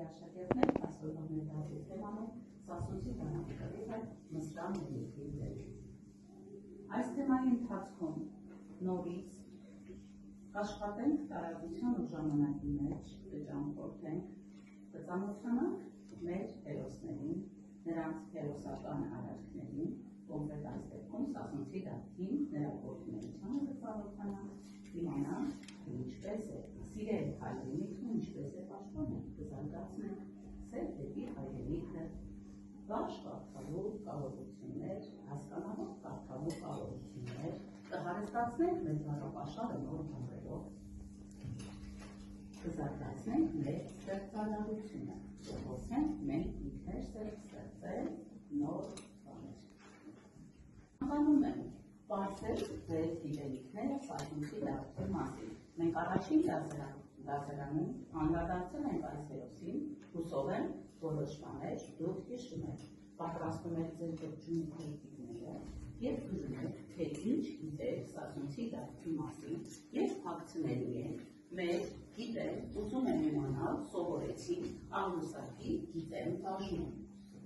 աշակերտներ, այսօրվա մեր դասի թեման է Սասունցի բանակի Մսրան Մելիքի դեր։ Այս թեմայի ընթացքում նորից կաշխատենք տարածության ու ժամանակի մեջ, կճամփորդենք, կծանոթանանք մեր հերոսներին, նրանց հերոսական արարքներին, կոնկրետ այս դեպքում Սասունցի դաշտին նրա գործունեությանը կծանոթանանք, իմանանք, ինչպես է սիրել հայրենիքն ու ինչպես է պաշտպանել, կզարգացնենք սեր դեպի հայրենիքը, վարժ կարդալու կարողություններ, հասկանալով կարդալու կարողություններ, կհարստացնենք մեր բառապաշարը նոր բառերով, կզարգացնենք մեր ստեղծարարությունը, կխոսենք մենք ինքներս ստեղծել նոր բաներ։ Անվանում եմ պարզել ձեր գիտելիքները Սասունցի դաշտի մասին։ Մենք առաջին դասարանում անդրադարձել ենք այս հերոսին, հուսով եմ որոշ բաներ դուք հիշում եք, պատրաստում եք ձեր ողջույն քրիտիկները և գրում եք, թե ինչ գիտեք Սասունցի դաշտի մասին և փակցնելու ենք մեր գիտեմ, ուզում եմ իմանալ, սովորեցի, աղյուսակի գիտեմ բաժնում։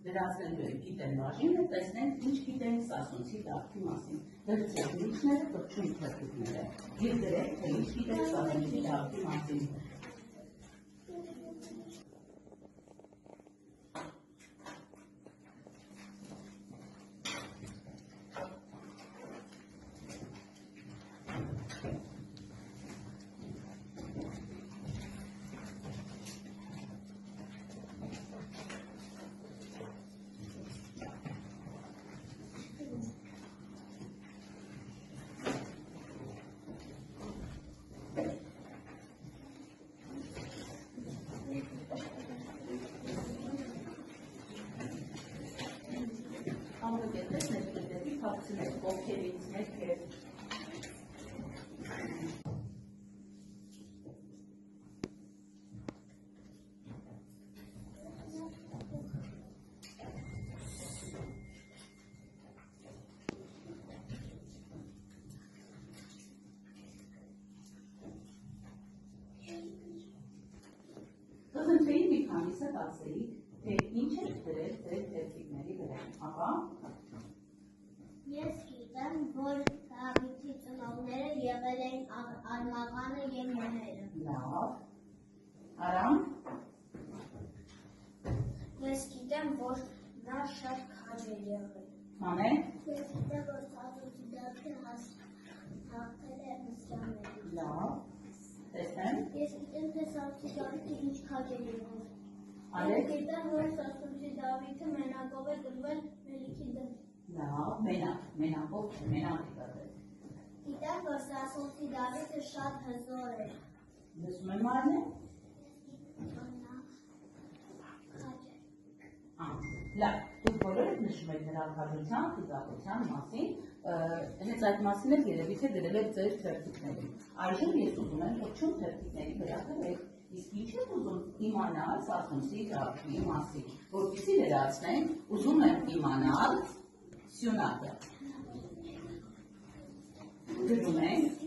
Դրացնելու ենք գիտեմ բաժինը, տեսնենք ինչ գիտենք Սասունցի դաշտի մասին։ Դրցեք լույսները, ողջույն քրիտիկները և գրեք, թե ինչ գիտեք Սասունցի դաշտի մասին։ Ամրգետես ներկետետի փակցնել, ովքերից ներկեր։ Կխնդրեի մի քանիսը տասեիք, թե ինչ եք դրել ձեր թերթիկների վրա, ապա Ես գիտեմ, որ Դավիթի ծնողները եղել էին Արմաղանը և Մոհերը։ լավ, Արամ, Ես գիտեմ, որ նա շատ քաջ է եղել։ Մանե, Ես գիտեմ, որ Սասունցի դաշտը հաղթել է Մսրան Մելիքին։ լավ, տեսնեմ, Ես գիտեմ, թե Սասունցի դաշտը ինչ քաջ է եղել։ Ես Ալեք, գիտեմ, որ Սասունցի Դավիթը մենակով է գրվել Մելիքի դեմ։ լավ, մենակով չէ, մենակ է կրվել։ Գիտեմ, որ Սասունցի Դավիթը շատ հզոր է։ Լսում եմ Արնե, լավ, դուք բոլորը նշում եք նրա քաջության, խիզախության մասին, հենց այդ մասին էլ երևի թե գրել եք ձեր թերթիկներին։ Այժմ ես ուզում եմ ողջույն թերթիկների վրա գրեք, իսկ ինչ եք ուզում իմանալ Սասունցի դաշտի մասին, որպեսզի լրացնենք, ուզում եմ իմանալ սյունակը։ Գրում ենք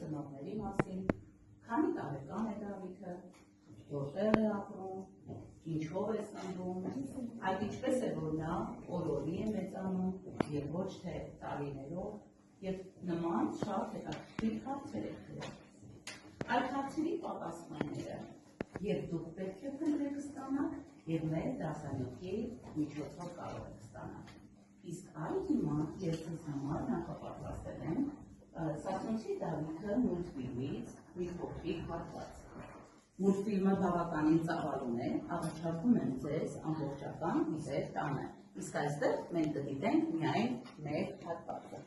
ծնողների մասին, քանի տարեկան է Դավիթը, որտեղ է ապրում, ինչով է ծնվում, այդ ինչպես է որ նա օրորի է մեծանում և ոչ թե տարիներով և նման շատ հետաքրքիր հարցեր եք գրել։ Այդ հարցերի պատասխանները և դուք պետք է փնտրեք ստանալ և մեր դասանյութի միջոցով կարող եք ստանալ։ Իսկ Այդ հիմա ես ինձ համար նախապատրաստել եմ Սասունցի Դավիթը մուլտֆիլմից մի փոքրիկ հատված։ Մուլտֆիլմը բավականին ծավալուն է, առաջարկում եմ ձեզ ամբողջական իզեր տանը, իսկ այստեղ մենք կդիտենք միայն մեր հատվածը։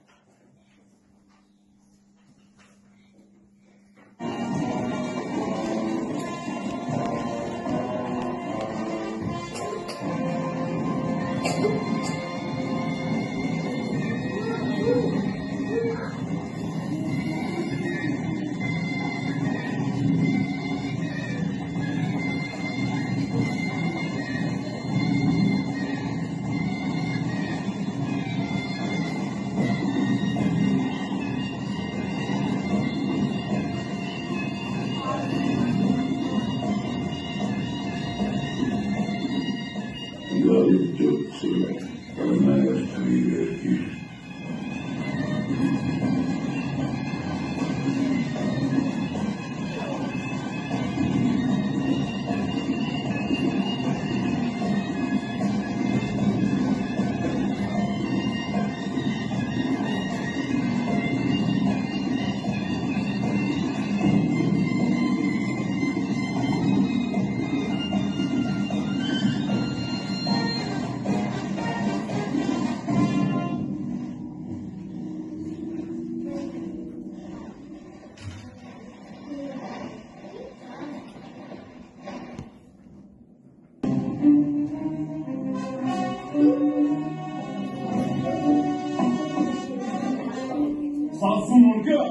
Սասունորգը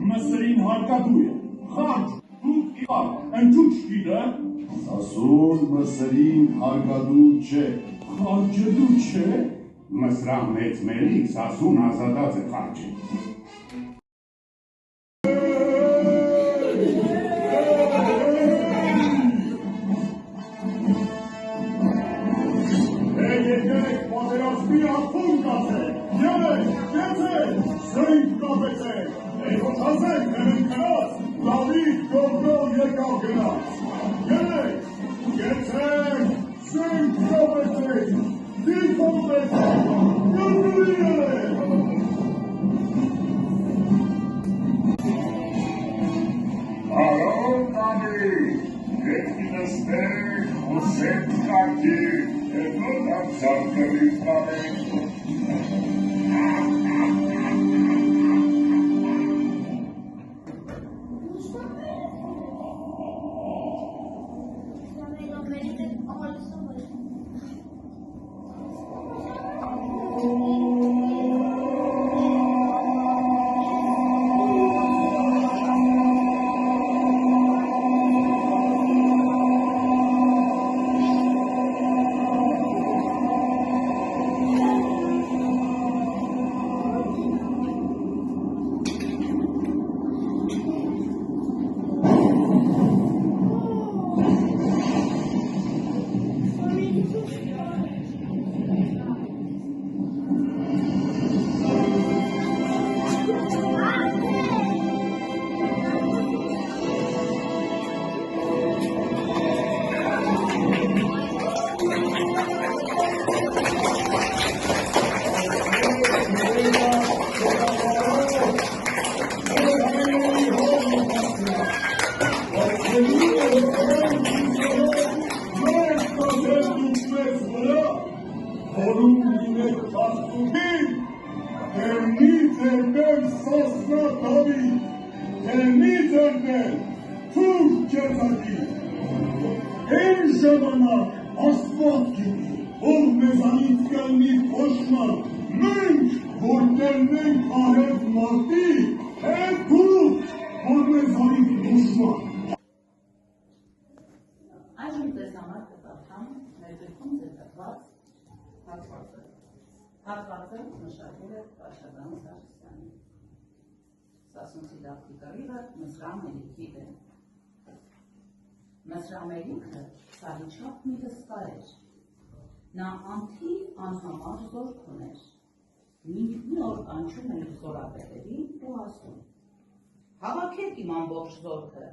մսրին հարկադու է, խանջ, դուք իար, ընջու չկիդը։ Սասուն մսրին հարկադու չէ։ Խանջդու չէ։ Մսրան մեծ մերի, Սասուն ազատած է խանջի։ Եկեք պատերազմի ափուն կացեք, եղեք, սրինք կապեցեք, ոչազեք նմին կնած, լավիտ գողգող եկավ գնաց, եղեք, սրինք կապեցեք, դիպոն պեցեք, գրգուրի եղեք։ Արոն անի, ետքի նստեք, ուսեք կակի, հետո դարձավ կրիվ կանենք։ Այժմ ձեզ համար կտարթամ մեր գրքում ձգտված հատվածը։ Հատվածը մշակել է Պաշտաբան Սարգսյանը։ Սասունցի Դավթի կռիվը Մսրան Մելիքի դեմ։ Մսրան Մելիքը սարիչափ մի հսկա էր։ Նա անթիվ անհամար զորք ուներ։ Մի օր կանչում էր զորապետերին ու ասում. «Հավաքեք իմ ամբողջ զորքը,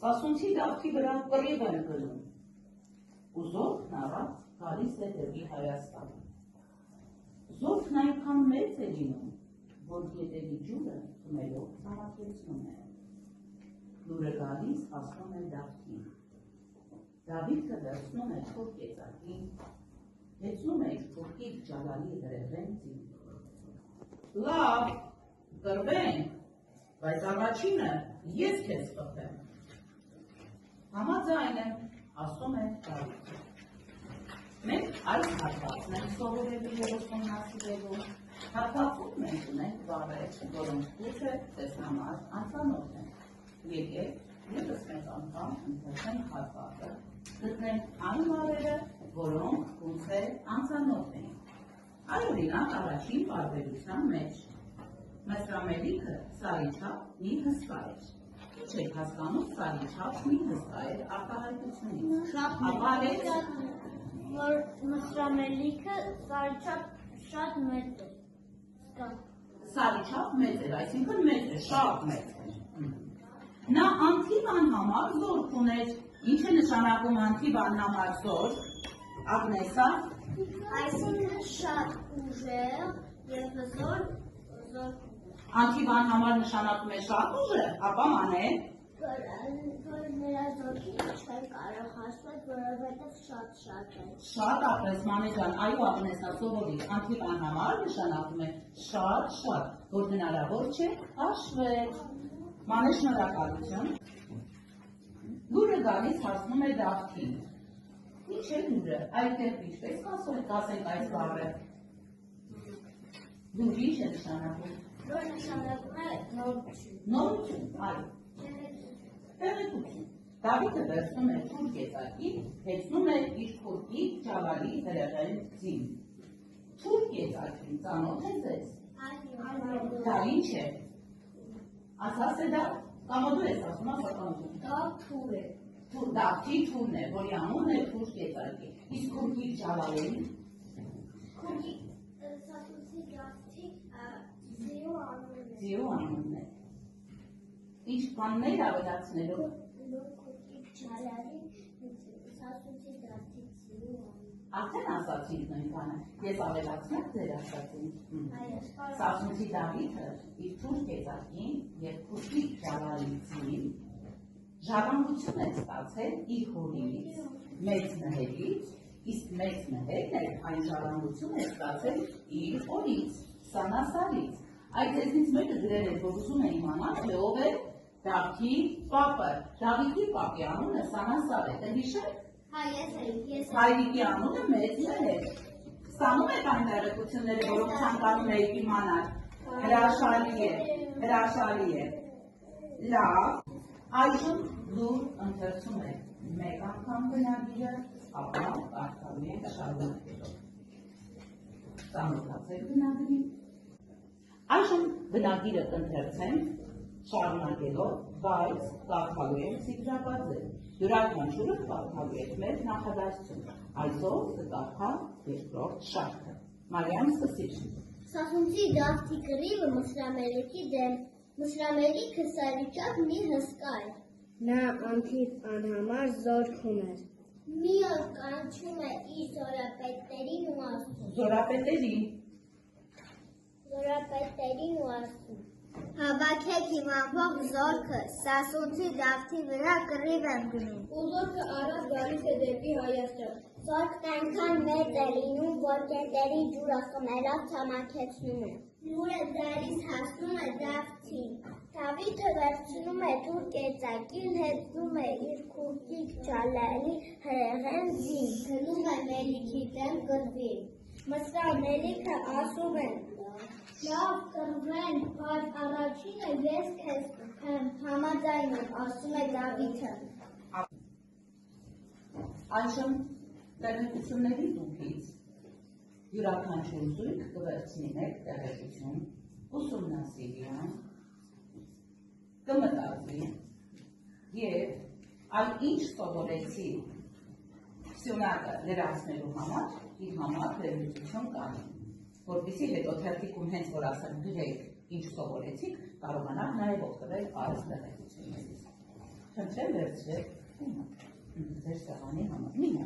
Սասունցի Դավթի վրա կռիվ են գնում»։ Ու զորքն առած գալիս է դեպի Հայաստան։ Զորքն այնքան մեծ է լինում, որ ետևի ջուրը խմելով ծանոթեցնում է։ Լուրը գալիս ասում է Դավթին։ Դավիթը վերցնում է թուր կեծակին, հեծնում է իր թուրքիկ ջալալի դրեղեն ձին։ Լավ, կրվենք, բայց առաջինը ես քեզ խփեմ։ Համաձայն եմ, ասում է Դավիթը։ Մենք այս հատվածն ենք սովորելու և ուսումնասիրելու։ Հատվածում մենք ունենք բառեր, որոնք գուցե ձեզ համար անծանոթ են։ Եկեք ևս մեկ անգամ ընթերցենք հատվածը, գտնենք այն բառերը, որոնք գուցե անծանոթ են։ Այ օրինակ առաջին պարբերության մեջ Մեսրամելիքը սարիչափ մի հսկա էր։ Ինչ եք հասկանում սարիչափ մի հսկա էր արտահայտությունից։ Որ Մեսրամելիքը սարիչափ շատ մեծ է։ Սարիչափ մեծ էր, այսինքն մեծ է, շատ մեծ է։ Նա անթիվան համար զորք ուներ։ Ինչ է նշանակում անթիվան համար զորք, Ագնեսա։ Այսինքն շատ ուժեղ և զոր Անթիվան համար նշանակում է շատ ուժեղ, ապա մանե։ որ նրա զորքին չեն կարող հասնել, որովհետև շատ է։ Շատ ապրես մանեջան, այո Ագնեսա սովորի, անթիվան համար նշանակում է շատ, որ հնարավոր չէ հաշվել։ Մանե շնորհակալություն։ Լուրը գալիս հասնում է Դավթին։ Ինչ է լուրը, այդ կերպ ինչպես կասենք այս բառը։ Լուրը ինչ է նշանակում։ Որ նշանակում է նորություն։ Նորություն, այո։ Տեղեկություն։ Դավիթը վերցնում է թուր կեծակին, հեծնում է իր թուրքիկ ջավալի դրեղեն ձին։ Թուր կեծակին ծանոթ է ձեզ։ Դա ինչ է։ Ասաս է դա, կամ դու ես ասում ասականություն։ Դա թուր է։ Դավթի թուրն է, որի անունն է թուր կեծակի։ Իսկ թուրքիկ ջավալին։ Սասունցի Դավթի ձիու անունն է։ Ինչ բաններ ավելացնելով։ Թուրքիկ ջալալի Սասունցի Դավթի ձիու անունն։ Արդեն ասացինք նույն բանը, ես ավելացնեմ ձեր ասացին։ Սասունցի Դավիթը իր թուր կեծակին և թուրքիկ ջալալիցին ժառանգություն է ստացել իր հորից, մեծ նհերից, իսկ մեծ նհերն է այն ժառանգություն է ստացել իր հորից, Սանասարից։ Այդ ձեզնից մեկը գրել էր, որ ուզում է իմանալ, թե ով է Դավթի պապը։ Դավիթի պապի անունը Սանասար է, հիշեք։ Հայրիկի անունը մեծ նհեր։ Ստանում եք այն տեղեկությունները, որոնք ցանկանում եք իմանալ։ Հրաշալի է։ Լավ, այժմ լուր ընթերցում եք մեկ անգամ բնագիրը, ապա կարդալու եք շարունակելով։ Ծանոթացեք բնագիրին։ Այժմ բնագիրը ընթերցենք շարունակելով, բայց կարդալու եք սիգրապաձել։ Յուրաքանչյուրը կարդալու եք մեր նախադասություն։ Այսօր կկարդա երկրորդ շարքը։ Մարիամ սկսիր։ Սասունցի Դավթի կռիվը Մեսրամելիքի դեմ։ Մեսրամելիքը սարիչափ մի հսկա էր։ Նա անթիվ անհամար զորք ուներ։ Մի օր կանչում է իր զորապետերին ու ասում. Զորապետերին ու ասում. Հավաքեք իմ ամբողջ զորքը, Սասունցի Դավթի վրա կռիվ եմ գնում։ Ու զորքը առած գալիս է դեպի Հայաստան։ Զորքն այնքան մեծ է լինում, որ կետերի ջուրը խմելով ցամաքեցնում է։ Լուրը գալիս հասնում է Դավթին։ Դավիթը վերցնում է թուր կեծակին, հեծնում է իր թուրքիկ ջալալի հրեղեն ձին, գնում է Մելիքի դեմ կռվի։ Մեսրամելիքը ասում է. լավ կռվենք, բայց առաջինը ես քեզ կփեմ, համաձայն եմ, ասում է Դավիթը։ Այժմ տեղեկությունների տուփից յուրաքանչյուր զույգ կվերցնի մեկ տեղեկություն, ուսումնասիրի այն, կմտածի և այլ ինչ սովորեցի սյունակը լրացնելու համար իր համար վերլուծություն կանի, որպեսզի հետո թերթիկում հենց որ ասեմ գրեք ինչ սովորեցիք, կարողանաք նաև օգտվել այս տեղեկություններից։ Խնդրեմ վերցրեք ձեր սեղանի համար։ Մինա։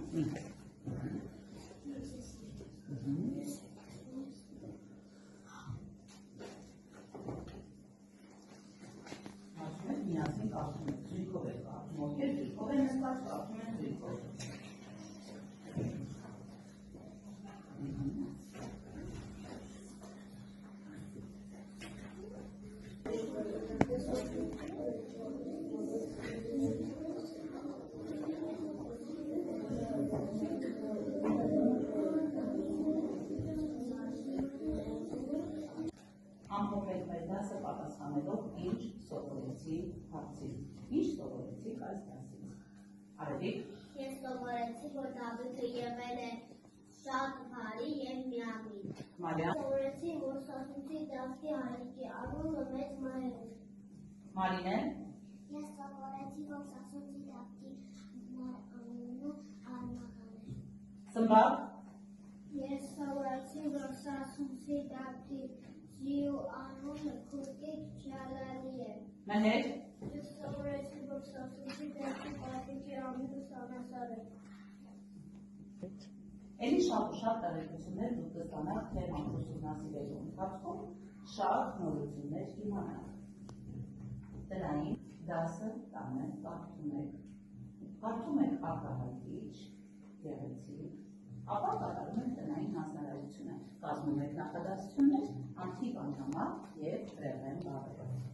դասը պատասխանելով ինչ սովորեցի հարցին։ Ինչ սովորեցիք այս դասից։ Արևիկ, Ես սովորեցի, որ Դավիթը եղել է շատ բարի և միամիտ։ Մարիամ, Սովորեցի, որ Սասունցի Դավթի հայրիկի անունը մեծ մայր է։ Մարինե, Ես սովորեցի, որ Սասունցի Դավթի անունը Արմաղան է։ Սմբակ, Ես սովորեցի, որ Սասունցի Դավթի ձիու անունը Քուրկիկ Ջալալի է։ Մհեր, Ես սովորեցի, որ Սասունցի Դավթի պատիկի անունը Սանասար է։ էլի շատ տեղեկություններ դուք կստանաք թեման ուսումնասիրելու ընթացքում շատ նորություններ կիմանաք։ Դրանին դասը տանը կարդում եք արտահայտիչ, գեղեցիկ, ապա կատարում եք տնային հանձնարարությունը, կազմում եք նախադասություններ, անթիվ անգամակ և ռեղեն բառերով։